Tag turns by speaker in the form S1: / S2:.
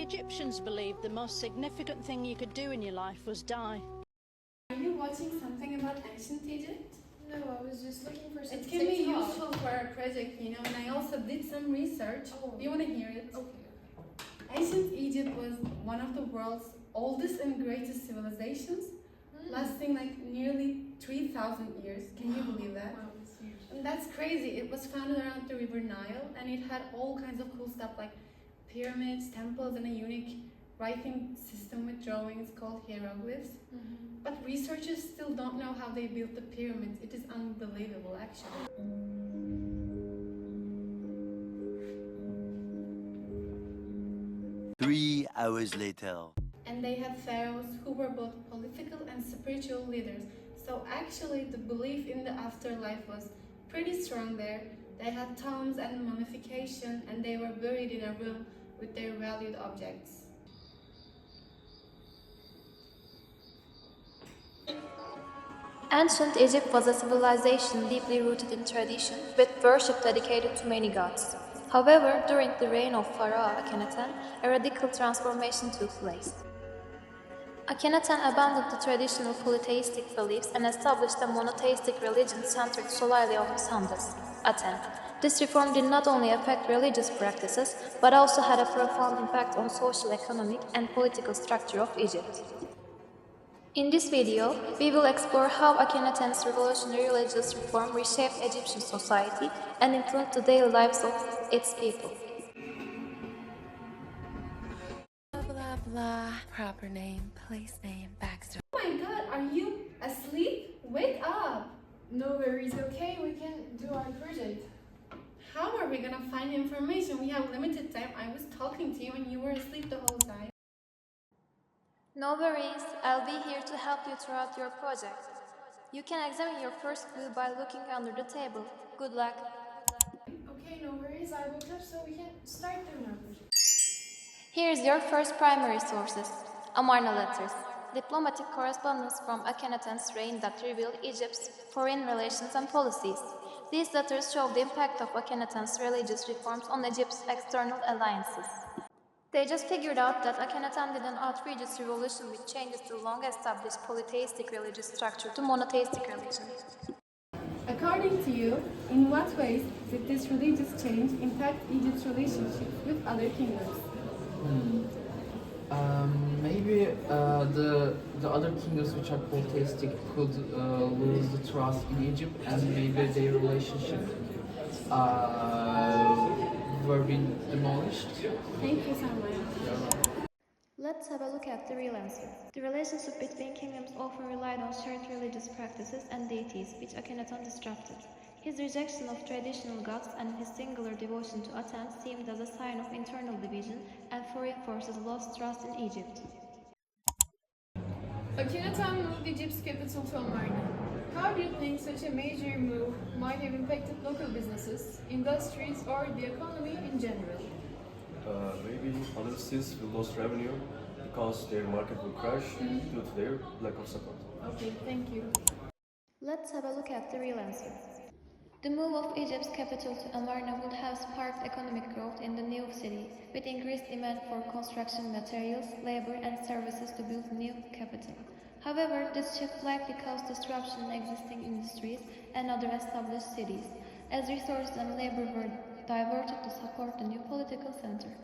S1: Egyptians believed the most significant thing you could do in your life was die.
S2: Are you watching something about ancient Egypt?
S3: No, I was just looking for some
S2: It can be
S3: TikTok.
S2: useful for our project, and I also did some research.
S3: Oh.
S2: Do you want to hear it?
S3: Okay.
S2: Ancient Egypt was one of the world's oldest and greatest civilizations, lasting like nearly 3,000 years. Can you believe that?
S3: Wow, that's huge.
S2: And that's crazy. It was founded around the river Nile, and it had all kinds of cool stuff like pyramids, temples, and a unique writing system with drawings called hieroglyphs. But researchers still don't know how they built the pyramids. It is unbelievable, actually.
S4: 3 hours later.
S2: And they had pharaohs who were both political and spiritual leaders. So actually the belief in the afterlife was pretty strong there. They had tombs and mummification, and they were buried in a room with their valued objects.
S5: Ancient Egypt was a civilization deeply rooted in tradition, with worship dedicated to many gods. However, during the reign of Pharaoh Akhenaten, a radical transformation took place. Akhenaten abandoned the traditional polytheistic beliefs and established a monotheistic religion centered solely on his goddess, Aten. This reform did not only affect religious practices, but also had a profound impact on social, economic, and political structure of Egypt. In this video, we will explore how Akhenaten's revolutionary religious reform reshaped Egyptian society and influenced the daily lives of its people.
S6: Blah blah, proper name, place name, backstory.
S2: Oh my god, are you asleep? Wake up!
S3: No worries, okay, we can do our project.
S2: How are we gonna find information? We have limited time. I was talking to you and you were asleep the whole time.
S5: No worries, I'll be here to help you throughout your project. You can examine your first clue by looking under the table. Good luck.
S3: Okay, no worries, I woke up so we can start doing our project.
S5: Here's your first primary sources. Amarna letters, diplomatic correspondence from Akhenaten's reign that revealed Egypt's foreign relations and policies. These letters show the impact of Akhenaten's religious reforms on Egypt's external alliances. They just figured out that Akhenaten did an outrageous revolution which changes the long-established polytheistic religious structure to monotheistic religion.
S2: According to you, in what ways did this religious change impact Egypt's relationship with other kingdoms?
S7: Maybe the other kingdoms which are polytheistic could lose the trust in Egypt, and maybe their relationship were being demolished.
S2: Thank you so much.
S5: Let's have a look at the real answer. The relationship between kingdoms often relied on shared religious practices and deities, which Akhenaten disrupted. His rejection of traditional gods and his singular devotion to Aten seemed as a sign of internal division, and foreign forces lost trust in Egypt.
S3: Akhenaten moved Egypt's capital to Amarna. How do you think such a major move might have impacted local businesses, industries, or the economy in general?
S8: Maybe other cities will lose revenue because their market will crash due to their lack of support.
S3: Okay, thank you.
S5: Let's have a look at the real answer. The move of Egypt's capital to Amarna would have sparked economic growth in the new city, with increased demand for construction materials, labor, and services to build a new capital. However, this shift likely caused disruption in existing industries and other established cities, as resources and labor were diverted to support the new political center.